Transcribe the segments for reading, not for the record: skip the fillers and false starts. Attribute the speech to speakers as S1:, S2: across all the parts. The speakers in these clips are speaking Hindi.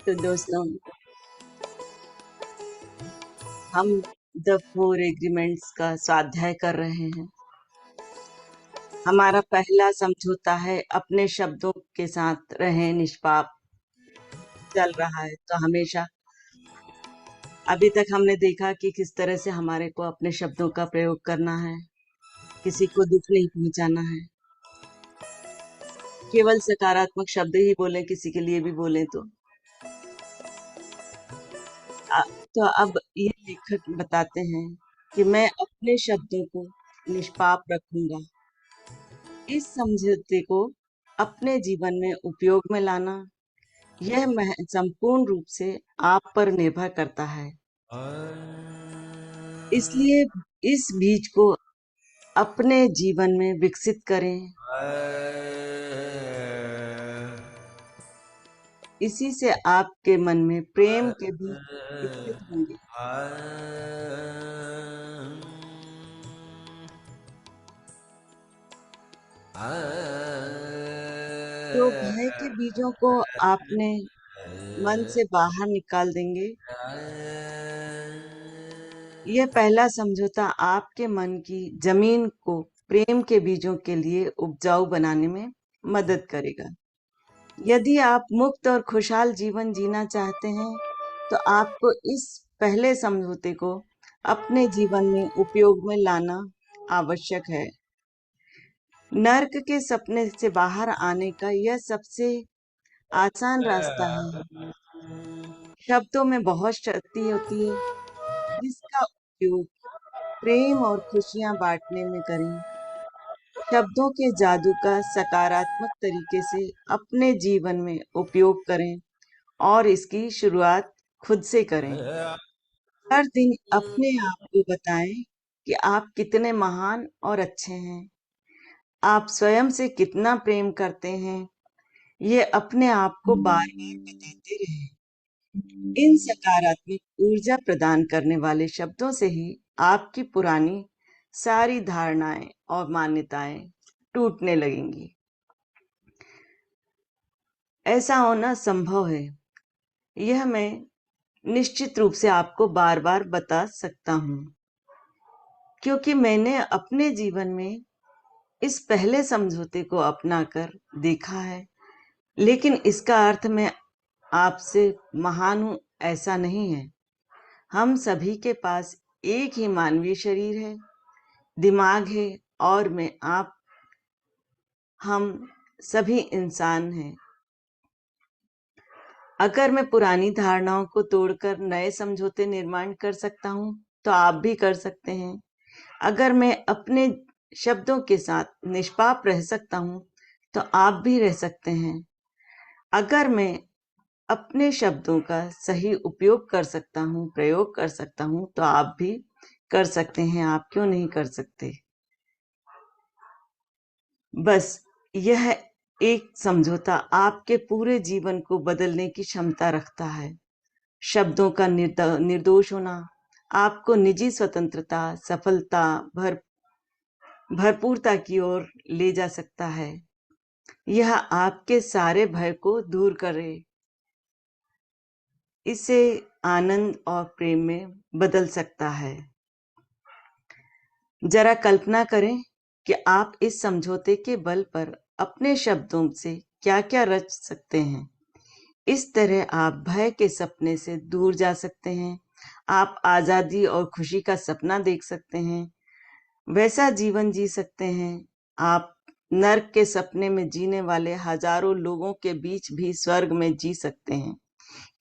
S1: तो दोस्तों, हम द फोर एग्रीमेंट्स का स्वाध्याय कर रहे हैं। हमारा पहला समझौता है अपने शब्दों के साथ रहें निष्पाप। चल रहा है तो हमेशा अभी तक हमने देखा कि किस तरह से हमारे को अपने शब्दों का प्रयोग करना है, किसी को दुख नहीं पहुंचाना है, केवल सकारात्मक शब्द ही बोले, किसी के लिए भी बोले तो तो अब ये लेखक बताते हैं कि मैं अपने शब्दों को निष्पाप रखूंगा। इस समझौते को अपने जीवन में उपयोग में लाना, यह संपूर्ण रूप से आप पर निर्भर करता है। इसलिए इस बीज को अपने जीवन में विकसित करें। इसी से आपके मन में प्रेम के बीज विकसित होंगे। तो भय के बीजों को आपने मन से बाहर निकाल देंगे। यह पहला समझौता आपके मन की जमीन को प्रेम के बीजों के लिए उपजाऊ बनाने में मदद करेगा। यदि आप मुक्त और खुशहाल जीवन जीना चाहते हैं, तो आपको इस पहले समझौते को अपने जीवन में उपयोग में लाना आवश्यक है। नर्क के सपने से बाहर आने का यह सबसे आसान रास्ता है। शब्दों में बहुत शक्ति होती है, जिसका उपयोग प्रेम और खुशियां बांटने में करें। शब्दों के जादू का सकारात्मक तरीके से अपने जीवन में उपयोग करें और इसकी शुरुआत खुद से करें। हर दिन अपने आप को बताएं कि आप कितने महान और अच्छे हैं। आप स्वयं से कितना प्रेम करते हैं, ये अपने आप को बार बार बताते रहें। इन सकारात्मक ऊर्जा प्रदान करने वाले शब्दों से ही आपकी पुरानी सारी धारणाएं और मान्यताएं टूटने लगेंगी। ऐसा होना संभव है, यह मैं निश्चित रूप से आपको बार बार बता सकता हूं, क्योंकि मैंने अपने जीवन में इस पहले समझौते को अपनाकर देखा है। लेकिन इसका अर्थ मैं आपसे महान हूं, ऐसा नहीं है। हम सभी के पास एक ही मानवीय शरीर है, दिमाग है और हम सभी इंसान हैं। अगर मैं पुरानी धारणाओं को तोड़कर नए समझौते निर्माण कर सकता हूं, तो आप भी कर सकते हैं। अगर मैं अपने शब्दों के साथ निष्पाप रह सकता हूं, तो आप भी रह सकते हैं। अगर मैं अपने शब्दों का सही उपयोग कर सकता हूं, प्रयोग कर सकता हूं, तो आप भी कर सकते हैं। आप क्यों नहीं कर सकते? बस यह एक समझौता आपके पूरे जीवन को बदलने की क्षमता रखता है। शब्दों का निर्दोष होना आपको निजी स्वतंत्रता, सफलता, भरपूरता की ओर ले जा सकता है। यह आपके सारे भय को दूर करे, इसे आनंद और प्रेम में बदल सकता है। जरा कल्पना करें कि आप इस समझौते के बल पर अपने शब्दों से क्या क्या रच सकते हैं। इस तरह आप भय के सपने से दूर जा सकते हैं। आप आजादी और खुशी का सपना देख सकते हैं, वैसा जीवन जी सकते हैं। आप नर्क के सपने में जीने वाले हजारों लोगों के बीच भी स्वर्ग में जी सकते हैं,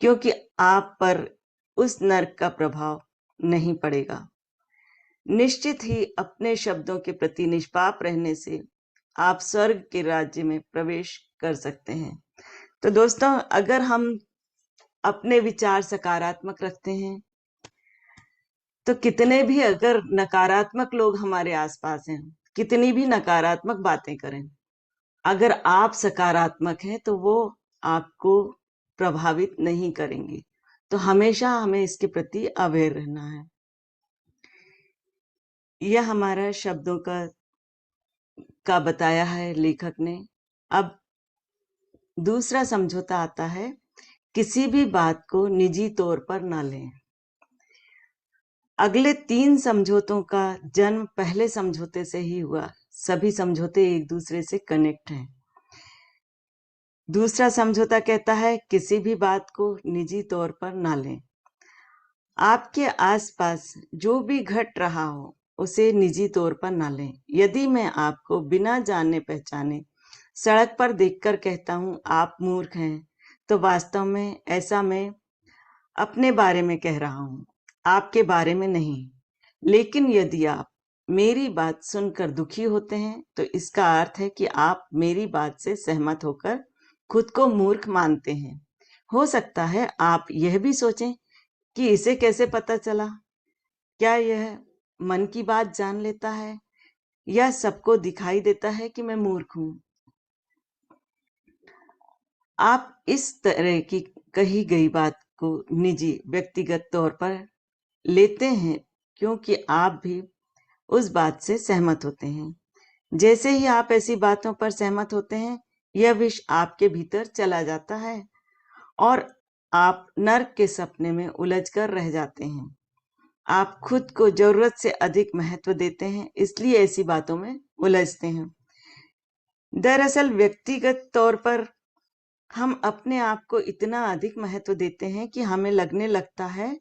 S1: क्योंकि आप पर उस नर्क का प्रभाव नहीं पड़ेगा। निश्चित ही अपने शब्दों के प्रति निष्पाप रहने से आप स्वर्ग के राज्य में प्रवेश कर सकते हैं। तो दोस्तों, अगर हम अपने विचार सकारात्मक रखते हैं, तो कितने भी अगर नकारात्मक लोग हमारे आसपास हैं, कितनी भी नकारात्मक बातें करें, अगर आप सकारात्मक हैं तो वो आपको प्रभावित नहीं करेंगे। तो हमेशा हमें इसके प्रति अवेयर रहना है। यह हमारा शब्दों का बताया है लेखक ने। अब दूसरा समझौता आता है किसी भी बात को निजी तौर पर ना लें। अगले 3 समझौतों का जन्म पहले समझौते से ही हुआ। सभी समझौते एक दूसरे से कनेक्ट हैं। दूसरा समझौता कहता है किसी भी बात को निजी तौर पर ना लें। आपके आसपास जो भी घट रहा हो उसे निजी तौर पर ना लें। यदि मैं आपको बिना जाने पहचाने सड़क पर देखकर कहता हूं आप मूर्ख हैं, तो वास्तव में ऐसा मैं अपने बारे में कह रहा हूं, आपके बारे में नहीं। लेकिन यदि आप मेरी बात सुनकर दुखी होते हैं तो इसका अर्थ है कि आप मेरी बात से सहमत होकर खुद को मूर्ख मानते हैं। हो सकता है आप यह भी सोचें कि इसे कैसे पता चला? क्या यह मन की बात जान लेता है या सबको दिखाई देता है कि मैं मूर्ख हूं? आप इस तरह की कही गई बात को निजी व्यक्तिगत तौर पर लेते हैं क्योंकि आप भी उस बात से सहमत होते हैं। जैसे ही आप ऐसी बातों पर सहमत होते हैं, यह विष आपके भीतर चला जाता है और आप नर्क के सपने में उलझकर रह जाते हैं। आप खुद को जरूरत से अधिक महत्व देते हैं, इसलिए ऐसी बातों में उलझते हैं। दरअसल व्यक्तिगत तौर पर हम अपने आप को इतना अधिक महत्व देते हैं कि हमें लगने लगता है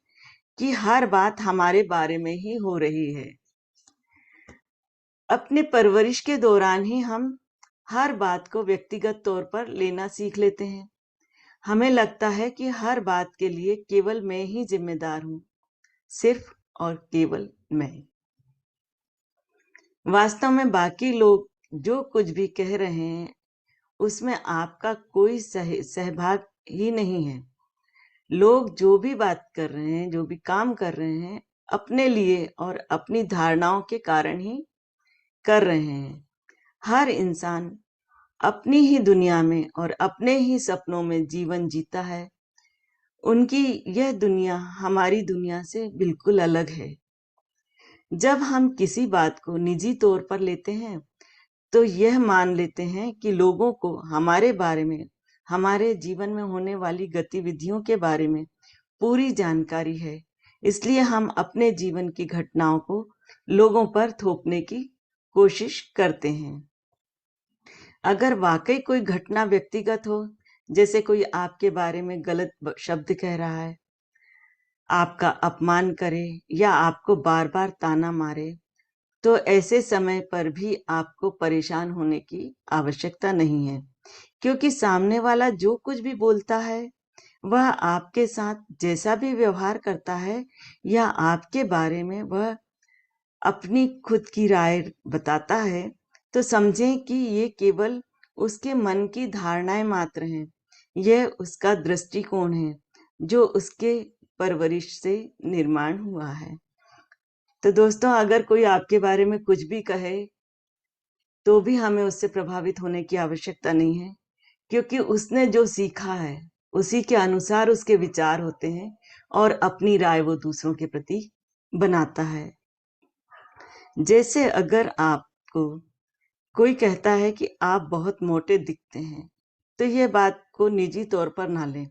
S1: कि हर बात हमारे बारे में ही हो रही है। अपने परवरिश के दौरान ही हम हर बात को व्यक्तिगत तौर पर लेना सीख लेते हैं। हमें लगता है कि हर बात के लिए केवल मैं ही जिम्मेदार हूं, सिर्फ और केवल मैं। वास्तव में बाकी लोग जो कुछ भी कह रहे हैं उसमें आपका कोई सहभाग ही नहीं है। लोग जो भी बात कर रहे हैं, जो भी काम कर रहे हैं, अपने लिए और अपनी धारणाओं के कारण ही कर रहे हैं। हर इंसान अपनी ही दुनिया में और अपने ही सपनों में जीवन जीता है। उनकी यह दुनिया हमारी दुनिया से बिल्कुल अलग है। जब हम किसी बात को निजी तौर पर लेते हैं तो यह मान लेते हैं कि लोगों को हमारे बारे में, हमारे जीवन में होने वाली गतिविधियों के बारे में पूरी जानकारी है। इसलिए हम अपने जीवन की घटनाओं को लोगों पर थोपने की कोशिश करते हैं। अगर वाकई कोई घटना व्यक्तिगत हो, जैसे कोई आपके बारे में गलत शब्द कह रहा है, आपका अपमान करे या आपको बार बार ताना मारे, तो ऐसे समय पर भी आपको परेशान होने की आवश्यकता नहीं है, क्योंकि सामने वाला जो कुछ भी बोलता है वह आपके साथ जैसा भी व्यवहार करता है या आपके बारे में वह अपनी खुद की राय बताता है, तो समझें कि ये केवल उसके मन की धारणाएं मात्र हैं। यह उसका दृष्टिकोण है जो उसके परवरिश से निर्माण हुआ है। तो दोस्तों, अगर कोई आपके बारे में कुछ भी कहे तो भी हमें उससे प्रभावित होने की आवश्यकता नहीं है, क्योंकि उसने जो सीखा है उसी के अनुसार उसके विचार होते हैं और अपनी राय वो दूसरों के प्रति बनाता है। जैसे अगर आपको कोई कहता है कि आप बहुत मोटे दिखते हैं, तो यह बात को निजी तौर पर ना लें,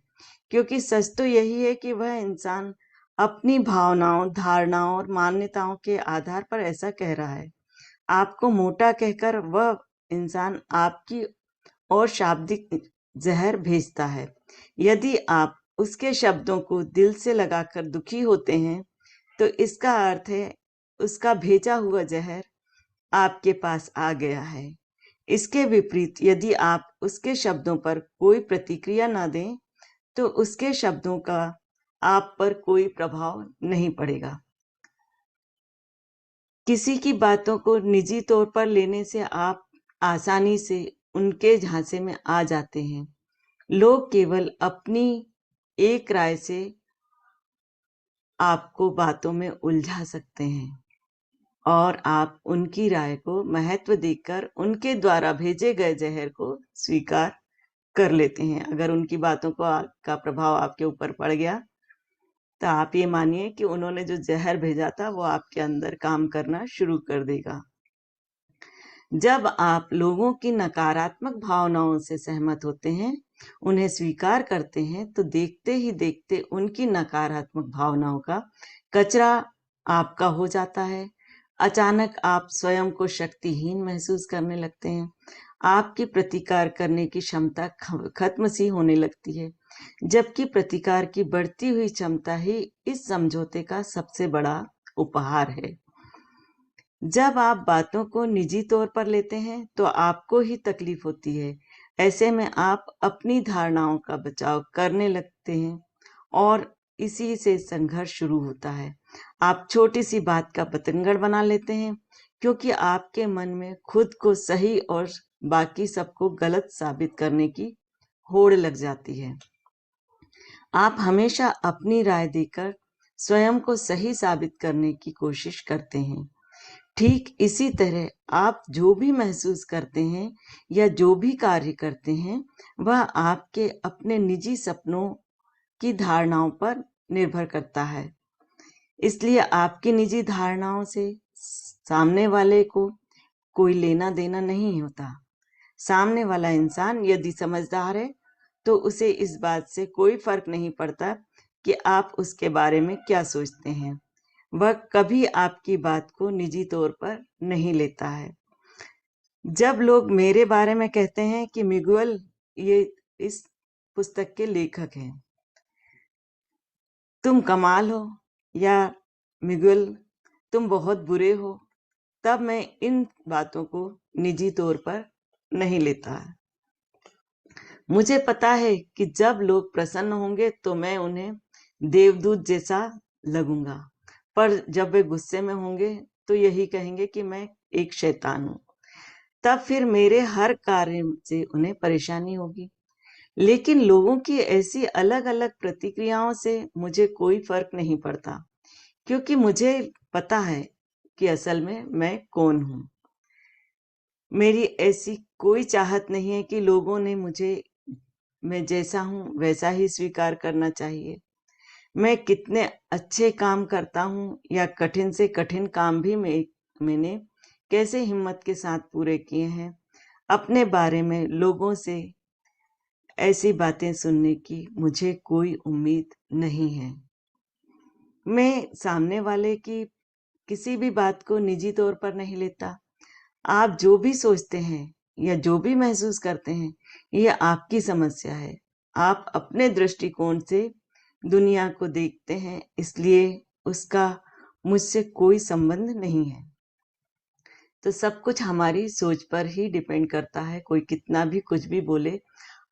S1: क्योंकि सच तो यही है कि वह इंसान अपनी भावनाओं, धारणाओं और मान्यताओं के आधार पर ऐसा कह रहा है। आपको मोटा कहकर वह इंसान आपकी और शाब्दिक जहर भेजता है। यदि आप उसके शब्दों को दिल से लगाकर दुखी होते हैं, तो इसका अर्थ है उसका भेजा हुआ जहर आपके पास आ गया है। इसके विपरीत यदि आप उसके शब्दों पर कोई प्रतिक्रिया ना दें, तो उसके शब्दों का आप पर कोई प्रभाव नहीं पड़ेगा। किसी की बातों को निजी तौर पर लेने से आप आसानी से उनके झांसे में आ जाते हैं। लोग केवल अपनी एक राय से आपको बातों में उलझा सकते हैं और आप उनकी राय को महत्व देकर उनके द्वारा भेजे गए जहर को स्वीकार कर लेते हैं। अगर उनकी बातों का प्रभाव आपके ऊपर पड़ गया, तो आप ये मानिए कि उन्होंने जो जहर भेजा था वो आपके अंदर काम करना शुरू कर देगा। जब आप लोगों की नकारात्मक भावनाओं से सहमत होते हैं उन्हें स्वीकार करते हैं तो देखते ही देखते उनकी नकारात्मक भावनाओं का कचरा आपका हो जाता है। अचानक आप स्वयं को शक्तिहीन महसूस करने लगते हैं। आपकी प्रतिकार करने की क्षमता खत्म सी होने लगती है, जबकि प्रतिकार की बढ़ती हुई क्षमता ही इस समझौते का सबसे बड़ा उपहार है। जब आप बातों को निजी तौर पर लेते हैं तो आपको ही तकलीफ होती है। ऐसे में आप अपनी धारणाओं का बचाव करने लगते हैं और इसी से संघर्ष शुरू होता है। आप छोटी सी बात का बतंगड़ बना लेते हैं क्योंकि आपके मन में खुद को सही और बाकी सबको गलत साबित करने की होड़ लग जाती है। आप हमेशा अपनी राय देकर स्वयं को सही साबित करने की कोशिश करते हैं। ठीक इसी तरह आप जो भी महसूस करते हैं या जो भी कार्य करते हैं, वह आपके अपने निजी सपनों की धारणाओं पर निर्भर करता है। इसलिए आपकी निजी धारणाओं से सामने वाले को कोई लेना देना नहीं होता। सामने वाला इंसान यदि समझदार है तो उसे इस बात से कोई फर्क नहीं पड़ता कि आप उसके बारे में क्या सोचते हैं। वह कभी आपकी बात को निजी तौर पर नहीं लेता है। जब लोग मेरे बारे में कहते हैं कि मिगुएल ये इस पुस्तक के लेखक हैं, तुम कमाल हो, या मिगुएल तुम बहुत बुरे हो, तब मैं इन बातों को निजी तौर पर नहीं लेता है। मुझे पता है कि जब लोग प्रसन्न होंगे तो मैं उन्हें देवदूत जैसा लगूंगा, पर जब वे गुस्से में होंगे तो यही कहेंगे कि मैं एक शैतान हूं। तब फिर मेरे हर कार्य से उन्हें परेशानी होगी। लेकिन लोगों की ऐसी अलग अलग प्रतिक्रियाओं से मुझे कोई फर्क नहीं पड़ता, क्योंकि मुझे पता है कि असल में मैं कौन हूं। मेरी ऐसी कोई चाहत नहीं है कि लोगों ने मुझे मैं जैसा हूं वैसा ही स्वीकार करना चाहिए। मैं कितने अच्छे काम करता हूं या कठिन से कठिन काम भी मैंने कैसे हिम्मत के साथ पूरे किए हैं, अपने बारे में लोगों से ऐसी बातें सुनने की मुझे कोई उम्मीद नहीं है। मैं सामने वाले की किसी भी बात को निजी तौर पर नहीं लेता। आप जो भी सोचते हैं या जो भी महसूस करते हैं, ये आपकी समस्या है। आप अपने दृष्टिकोण से दुनिया को देखते हैं, इसलिए उसका मुझसे कोई संबंध नहीं है। तो सब कुछ हमारी सोच पर ही डिपेंड करता है। कोई कितना भी कुछ भी बोले,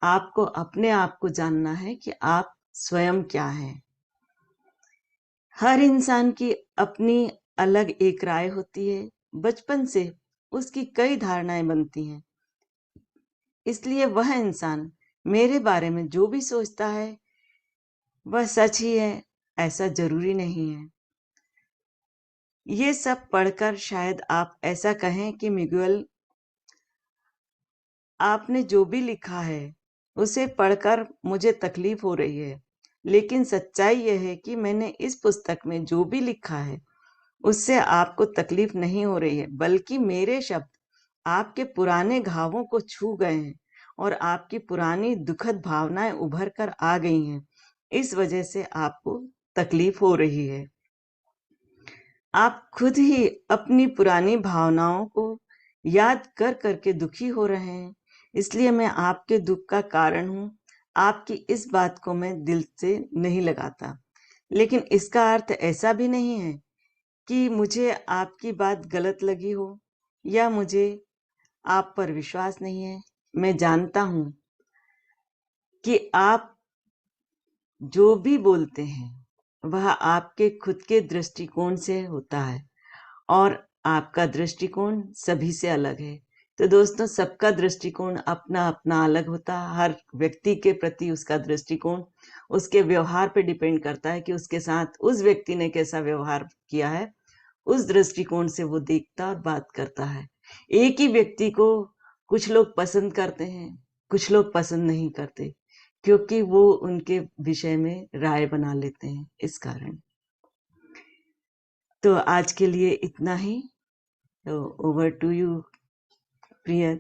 S1: आपको अपने आप को जानना है कि आप स्वयं क्या हैं। हर इंसान की अपनी अलग एक राय होती है। बचपन से उसकी कई धारणाएं बनती हैं, इसलिए वह इंसान मेरे बारे में जो भी सोचता है वह सच ही है, ऐसा जरूरी नहीं है। ये सब पढ़कर शायद आप ऐसा कहें कि मिगुएल, आपने जो भी लिखा है उसे पढ़कर मुझे तकलीफ हो रही है, लेकिन सच्चाई यह है कि मैंने इस पुस्तक में जो भी लिखा है उससे आपको तकलीफ नहीं हो रही है, बल्कि मेरे शब्द आपके पुराने घावों को छू गए हैं और आपकी पुरानी दुखद भावनाएं उभर कर आ गई हैं। इस वजह से आपको तकलीफ हो रही है। आप खुद ही अपनी पुरानी भावनाओं को याद कर करके दुखी हो रहे हैं, इसलिए मैं आपके दुख का कारण हूं। आपकी इस बात को मैं दिल से नहीं लगाता, लेकिन इसका अर्थ ऐसा भी नहीं है कि मुझे आपकी बात गलत लगी हो या मुझे आप पर विश्वास नहीं है। मैं जानता हूं कि आप जो भी बोलते हैं वह आपके खुद के दृष्टिकोण से होता है और आपका दृष्टिकोण सभी से अलग है। तो दोस्तों, सबका दृष्टिकोण अपना अपना अलग होता है। हर व्यक्ति के प्रति उसका दृष्टिकोण उसके व्यवहार पे डिपेंड करता है कि उसके साथ उस व्यक्ति ने कैसा व्यवहार किया है। उस दृष्टिकोण से वो देखता और बात करता है। एक ही व्यक्ति को कुछ लोग पसंद करते हैं, कुछ लोग पसंद नहीं करते, क्योंकि वो उनके विषय में राय बना लेते हैं इस कारण। तो आज के लिए इतना ही। तो ओवर टू यू, प्रिय।